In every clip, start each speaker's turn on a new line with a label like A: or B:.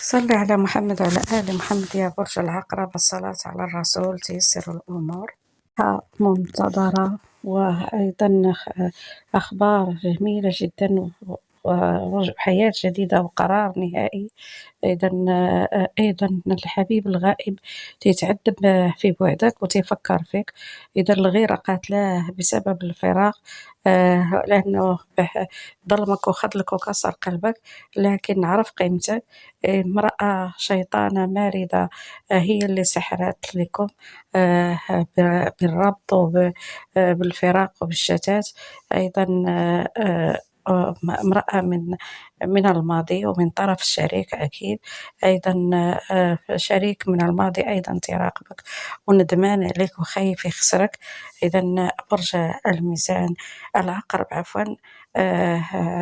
A: صل على محمد وعلى آل محمد يا برج العقرب. الصلاة على الرسول تيسر الأمور. منتظرة، وأيضا أخبار جميلة جدا وحياة جديدة وقرار نهائي. أيضا الحبيب الغائب تيتعذب في بعدك وتيفكر فيك. إذا الغيرة قاتلاه بسبب الفراق، لأنه ظلمك وخذلك وكسر قلبك، لكن عرف قيمتك. امرأة شيطانة ماردة هي اللي سحرت لكم بالربط وبالفراق وبالشتات. أيضا امرأة من الماضي ومن طرف الشريك أكيد. أيضا شريك من الماضي أيضا تراقبك وندمان عليك وخايف يخسرك. إذا برج الميزان العقرب عفوا،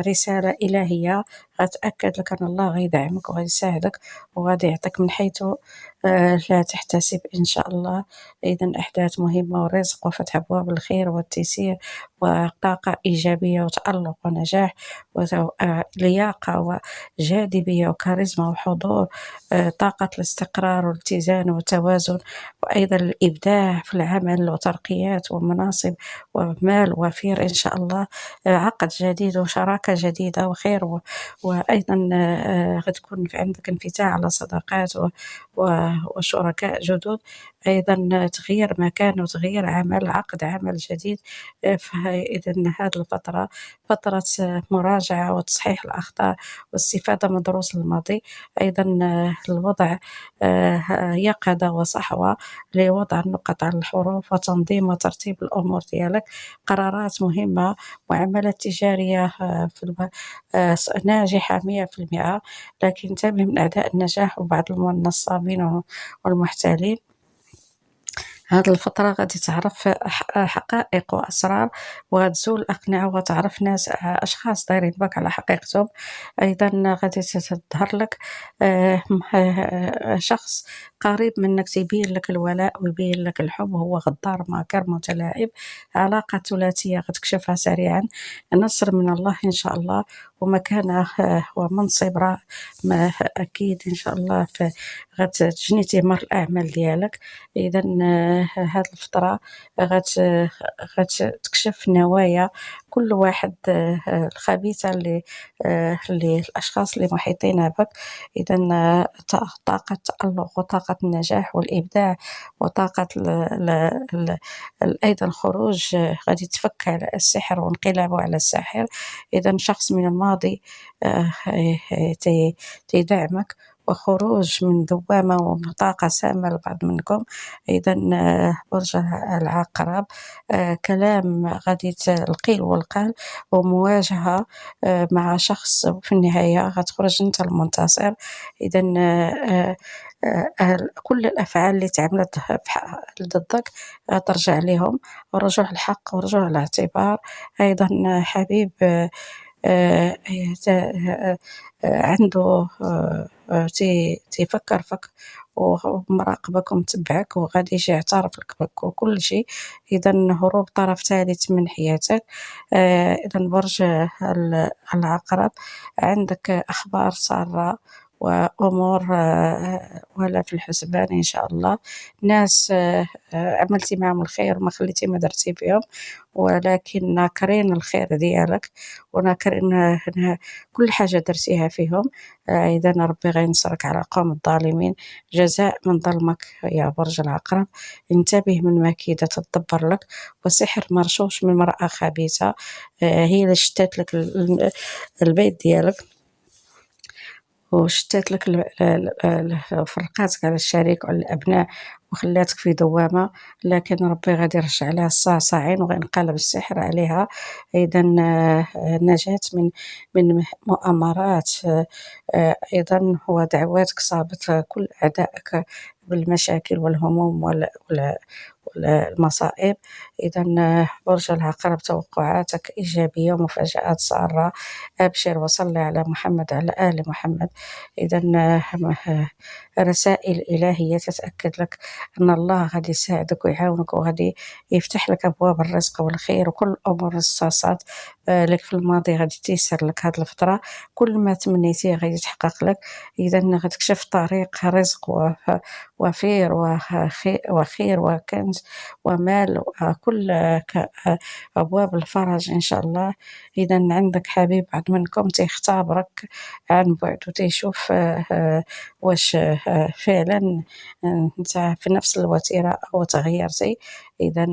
A: رسالة إلهية غتأكد لك أن الله غيدعمك وغيساعدك وغادي يعطيك من حيث لا تحتسب إن شاء الله. إذا أحداث مهمة ورزق وفتح أبواب الخير والتيسير وطاقة إيجابية وتألق ونجاح ولياقة وجاذبية وكاريزما وحضور، طاقة الاستقرار والاتزان والتوازن، وأيضا الإبداع في العمل وترقيات ومناصب ومال وفير إن شاء الله. عقد جديد وشراكة جديدة وخير، وأيضا غتكون عندك انفتاح على صداقات وشركاء جدد. أيضا تغيير مكان وتغيير عمل، عقد عمل جديد. إذا هذه الفترة فترة مراجعة وتصحيح الأخطاء واستفادة من دروس الماضي. أيضا الوضع يقظة وصحوة لوضع النقط على الحروف وتنظيم وترتيب الأمور ديالك. قرارات مهمة، معاملات تجارية ناجحة 100%، لكن انتبه من أعداء النجاح وبعض النصابين والمحتالين. هاد الفترة غادي تعرف حقائق وأسرار، وغتزول الأقنعة وتعرف ناس أشخاص دايرين بك على حقيقتهم. أيضا غادي تظهر لك شخص قريب منك تيبين لك الولاء ويبين لك الحب، وهو غدار ماكر متلاعب. علاقة ثلاثية غتكشفها سريعا، نصر من الله إن شاء الله، ومكانة ومنصب أكيد إن شاء الله غتجني ثمار الأعمال ديالك. إذا هاد الفترة غتكشف نوايا كل واحد الخبيثة اللي الأشخاص اللي محيطين بك. إذا طاقة التألق وطاقة النجاح والإبداع وطاقة أيضا الخروج، غادي تفك على السحر وانقلابه على الساحر. إذا شخص من الماضي تيدعمك، وخروج من دوامة وطاقة سامة لبعض منكم. إذا برج العقرب، كلام غادي القيل والقال ومواجهة مع شخص، وفي النهاية غتخرج أنت المنتصر. إذا كل الأفعال اللي تعملت ضدك ترجع لهم، ورجوع الحق ورجوع الاعتبار. أيضا حبيب عنده تيفكر فيك ومراقبك ومتبعك، وغادي يجي يعترف لك بكل شيء. إذا هروب طرف ثالث من حياتك. إذا برج العقرب، عندك أخبار سارة وأمور ولا في الحسبان إن شاء الله. ناس عملتي معهم الخير وما خليتي ما درتي بهم، ولكن ناكرين الخير ديالك وناكرين كل حاجة درتيها فيهم. إذا ربي غينصرك على قوم الظالمين، جزاء من ظلمك يا برج العقرب. انتبه من مكيدة تدبر لك وسحر مرشوش من امرأة خبيثة، هي اللي شتات لك البيت ديالك وشتات لك فرقاتك على الشريك وعلى الأبناء وخلاتك في دوامة، لكن ربي غادي يرجع لها الصاصعين وغينقلب السحر عليها. إذا نجاة من مؤامرات. أيضا هو دعواتك صابت كل أعدائك بالمشاكل والهموم المصائب. إذا برج العقرب توقعاتك إيجابية ومفاجآت سارة. أبشر وصل على محمد على آل محمد. إذا رسائل إلهية تتأكد لك أن الله غادي يساعدك ويعاونك وغادي يفتح لك أبواب الرزق والخير، وكل الأمور الصاصات لك في الماضي غادي تيسر لك هذه الفترة. كل ما تمنيتيه غادي يتحقق لك. إذا غتكشف طريق رزق وفير وخير وكنز ومال وكل أبواب الفرج إن شاء الله. إذا عندك حبيب بعد منكم تيختبرك عن بعد وتيشوف واش فعلا انت في نفس الوتيرة أو تغيرتي. إذا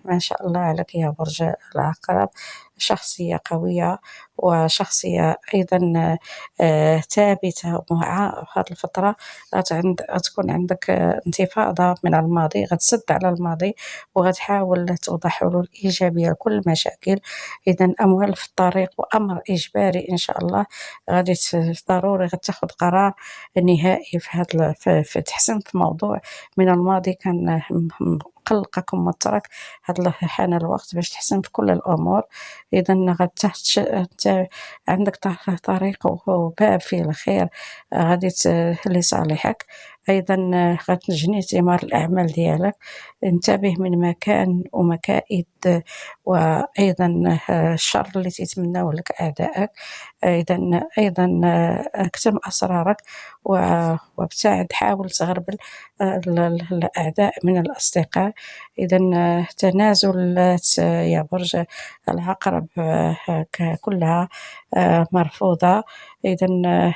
A: ما شاء الله عليك يا برج العقرب، شخصية قوية وشخصية أيضا ثابتة مع هذه الفترة. غتكون عندك انتفاضة من الماضي، غتسد على الماضي وغتحاول توضع حلول إيجابية لكل المشاكل. إذا أموال في الطريق وأمر إجباري إن شاء الله. غادي ضروري غتاخد قرار نهائي في هذا في تحسن في موضوع من الماضي كان مقلقك وموترك. هذا حان الوقت باش تحسن في كل الأمور. إذا عندك طريق وباب فيه الخير غادي لصالحك. أيضا غتجني ثمار الأعمال ديالك. انتبه من مكان ومكائد وأيضا الشر اللي تتمناوه لك أعدائك. أيضا اكتم أسرارك وابتعد، حاول تغربل الأعداء من الأصدقاء. إذا تنازلات يا برج العقرب كلها مرفوضة. إذا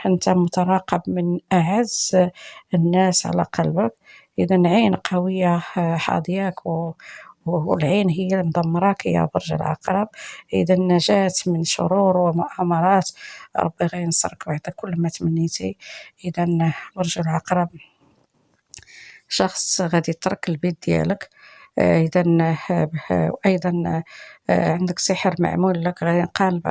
A: أنت متراقب من أعز الناس على قلبك. إذا عين قوية حاضياك والعين هي اللي مدمراك يا برج العقرب. إذا النجاة من شرور ومؤامرات ربي غينصرك ويعطيك كل ما تمنيتي. إذا برج العقرب شخص غادي يترك البيت ديالك. إذا أيضا عندك سحر معمول لك غادي ينقلب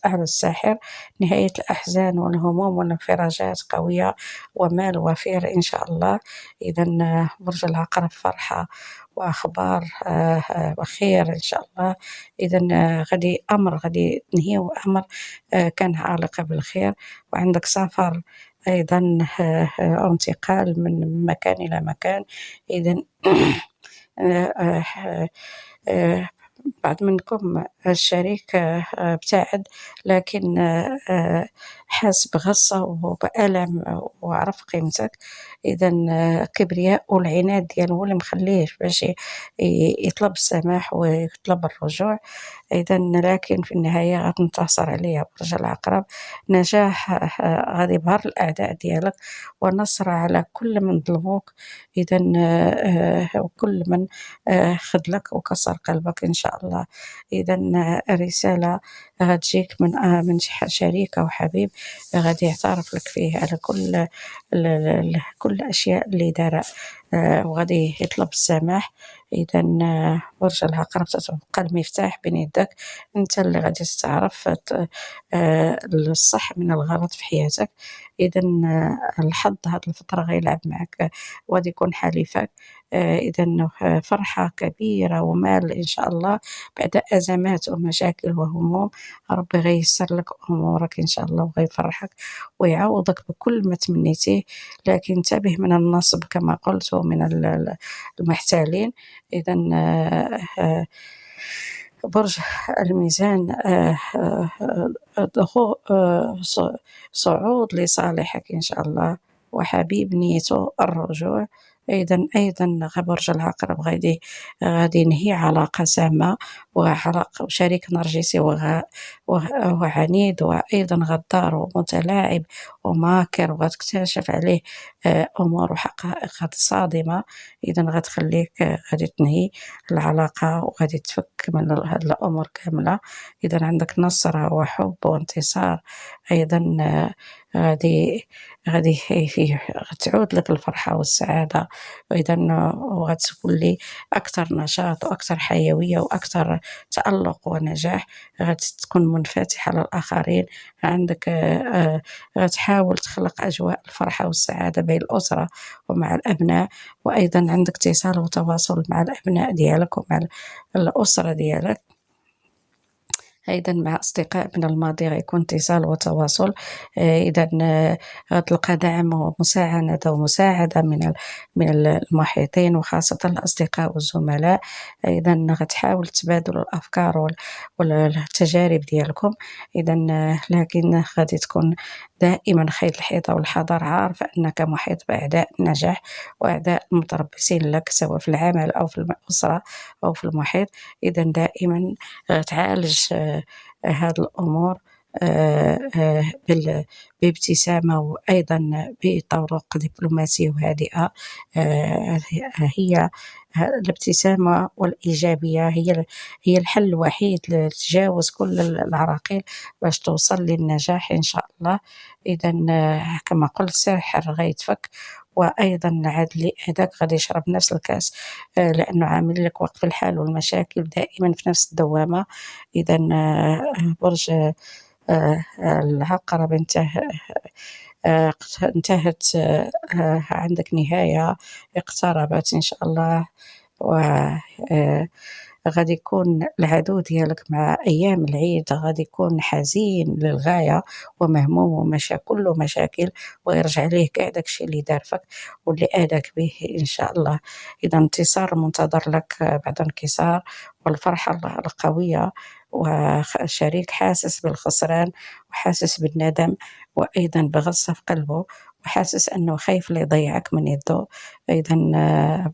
A: على الساحر. نهاية الأحزان والهموم والانفراجات قوية ومال وفير إن شاء الله. إذا برج العقرب فرحة وأخبار وخير إن شاء الله. إذا غادي تنهي أمر كان عالق بالخير. وعندك سفر أيضا أو انتقال من مكان إلى مكان. إذا بعض منكم الشريك ابتعد، لكن حاس بغصة وبألم وعرف قيمتك. إذا كبرياء والعناد ديالو هو اللي مخليه باش يطلب السماح ويطلب الرجوع. إذا لكن في النهاية غتنتصر عليه يا برج العقرب. نجاح غادي يبهر الأعداء ديالك ونصر على كل من ظلموك. إذا وكل من خذلك وكسر قلبك إن شاء الله. إذا رسالة غتجيك من شريك أو حبيب غادي يعترف لك فيه على كل الأشياء اللي دارها وغادي يطلب السماح. إذا برج العقرب تتبقى المفتاح بين يدك، أنت اللي غادي تعرف الصح من الغلط في حياتك. إذا الحظ هذه الفترة غيلعب معك وغادي يكون حليفك. إذا فرحة كبيرة ومال إن شاء الله بعد أزمات ومشاكل وهموم. ربي غيسر لك أمورك إن شاء الله وغيفرحك ويعوضك بكل ما تمنيتيه. لكن انتبه من النصب كما قلت ومن المحتالين. إذا برج الميزان صعود لصالحك إن شاء الله وحبيب نيته الرجوع. أيضا برج العقرب غادي ينهي علاقة سامة وعلاقة شريك نرجسي وعنيد وأيضا غدار ومتلاعب وماكر وغتكتشف عليه أمور وحقائق صادمة. إذا غتخليك غادي تنهي العلاقة وغادي تفك من هاد الأمور كاملة. إذا عندك نصرة وحب وانتصار. أيضا غادي تعود لك الفرحة والسعادة. وإذا غتكون لي أكثر نشاط وأكثر حيوية وأكثر تألق ونجاح. غتكون منفتحة للآخرين. عندك تحاول تخلق أجواء الفرحة والسعادة بين الأسرة ومع الأبناء، وأيضا عندك اتصال وتواصل مع الأبناء ديالك ومع الأسرة ديالك. أيضا مع أصدقاء من الماضي غيكون اتصال وتواصل. إذا غتلقى دعم ومساندة ومساعدة من المحيطين وخاصة الأصدقاء والزملاء. أيضا غتحاول تبادل الأفكار والتجارب ديالكم. إذا لكن غادي تكون دائما خير الحيطة والحذر، عارف أنك محيط بأعداء النجاح وأعداء متربصين لك سواء في العمل أو في الأسرة أو في المحيط. إذا دائما تعالج هذه الأمور بابتسامة وأيضا بطرق دبلوماسية وهادئة. هي الابتسامة والإيجابية هي الحل الوحيد لتجاوز كل العراقيل باش توصل للنجاح إن شاء الله. إذا كما قلت ساحر غيتفك، وأيضا عاد اللي هذاك غادي يشرب نفس الكاس، لأنه عامل لك وقف الحال والمشاكل دائما في نفس الدوامة. إذا برج العقرب انتهت، عندك نهاية اقتربت إن شاء الله. و غادي يكون العدو ديالك مع أيام العيد غادي يكون حزين للغاية ومهموم كله مشاكل، ويرجع ليه كاع داكشي اللي دار فيك واللي آذاك به إن شاء الله. إذا انتصار منتظر لك بعد انكسار، والفرحة القوية، وشريك حاسس بالخسران وحاسس بالندم وأيضا بغصة في قلبه وحاسس أنه خايف لا يضيعك من يده. إذا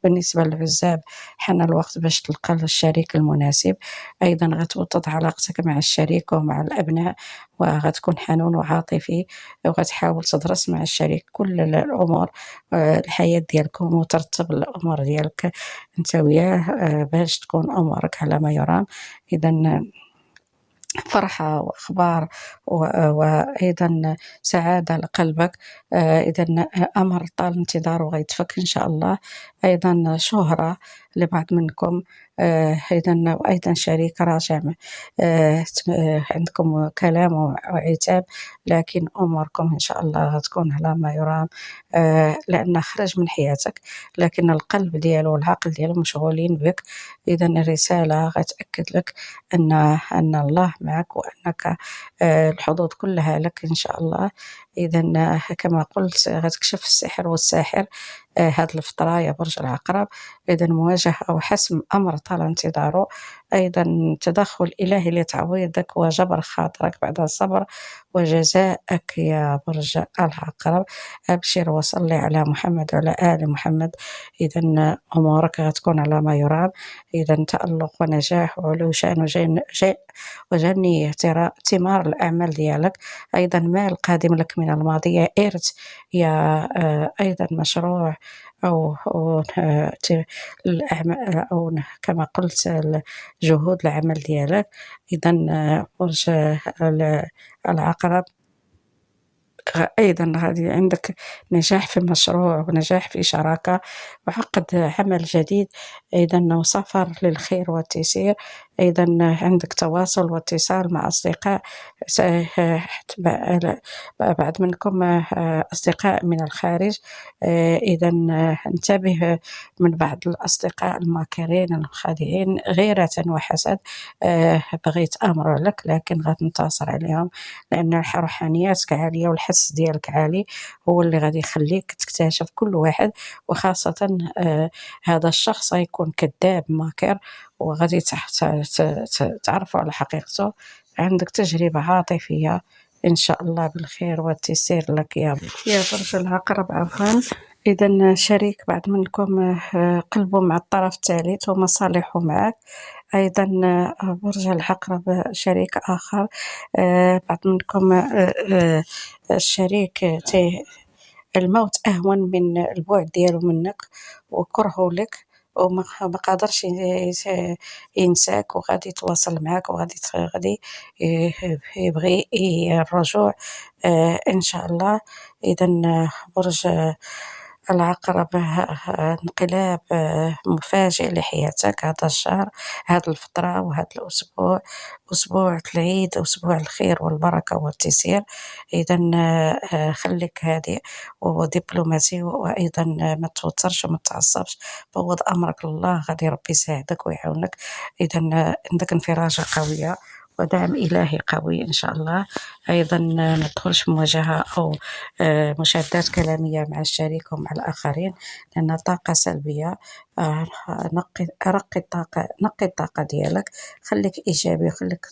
A: بالنسبة للعزاب حان الوقت باش تلقى الشريك المناسب. أيضا غتوطد علاقتك مع الشريك ومع الأبناء، وغتكون حنون وعاطفي، وغتحاول تدرس مع الشريك كل الأمور الحياة ديالكم وترتب الأمور ديالك انت وياه باش تكون أمورك على ما يرام. إذا فرحة وأخبار وأيضا سعادة لقلبك. إذا أمر طال انتظاره غيتفك إن شاء الله. أيضا شهرة لبعض منكم. إذا وأيضا شريك راجع، عندكم كلام وعتاب، لكن أموركم إن شاء الله غتكون على ما يرام، لأنه خرج من حياتك لكن القلب ديالو والعقل ديالو مشغولين بك. إذا الرسالة غتأكد لك أن الله معك وأنك الحظوظ كلها لك إن شاء الله. إذا كما قلت غتكشف السحر والساحر هذه الفترة يا برج العقرب. إذا مواجهة أو حسم أمر طال انتظاره، أيضا تدخل إلهي لتعويضك وجبر خاطرك بعد الصبر وجزائك يا برج العقرب. أبشر وصلي على محمد وعلى آل محمد. إذا أمورك غتكون على ما يرام. إذا تألق ونجاح وعلو شأن وجني ثمار الأعمال ديالك. أيضا مال قادم لك من الماضي، يا إرث يا أيضا مشروع أو الأعمال أو كما قلت جهود العمل ديالك. إذا برج العقرب أيضا غادي عندك نجاح في مشروع ونجاح في شراكة وعقد عمل جديد، أيضا وسفر للخير والتيسير. أيضا عندك تواصل واتصال مع أصدقاء، بعض منكم أصدقاء من الخارج. إذا انتبه من بعض الأصدقاء الماكرين الخادعين غيرة وحسد، بغيت أمر لك لكن غتنتصر عليهم، لأن روحانياتك عالية والحس ديالك عالي هو اللي غادي يخليك تكتشف كل واحد، وخاصة هذا الشخص غيكون كذاب ماكر وغادي تعرفوا على حقيقته. عندك تجربة عاطفية إن شاء الله بالخير والتيسير لك يا برج العقرب عفوا. إذا شريك بعض منكم قلبه مع الطرف الثالث ومصالحه معك. أيضا برج العقرب شريك آخر، بعض منكم الشريك الموت أهون من البعد ديالو منك وكرهه لك وما قادرش ينساك وغادي يتواصل معك غادي يبغي الرجوع إن شاء الله. إذا برج العقرب انقلاب مفاجئ لحياتك هذا الشهر، هذه الفترة وهذا الأسبوع، أسبوع العيد، أسبوع الخير والبركة والتيسير. إذا خليك هادئ ودبلوماسي، وأيضا ما توترش وما تعصبش، فوض أمرك لله، غادي ربي يساعدك ويعاونك. إذا عندك انفراجة قوية ودعم إلهي قوي إن شاء الله. أيضا ما تدخلش في مواجهة أو مشادات كلامية مع الشريك ومع الآخرين، لأنها طاقة سلبية. نقي الطاقة ديالك، خليك إيجابي وخليك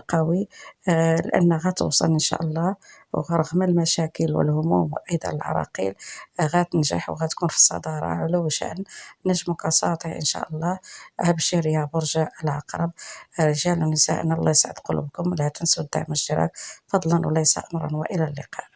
A: قوي، لأن غتوصل إن شاء الله، ورغم المشاكل والهموم وأيضا العراقيل غتنجح وغتكون في الصدارة علو شأن. نجمك ساطع إن شاء الله. أبشر يا برج العقرب، رجال ونساء، الله يسعد قلوبكم، لا تنسوا الدعم والاشتراك فضلا وليس أمرا، وإلى اللقاء.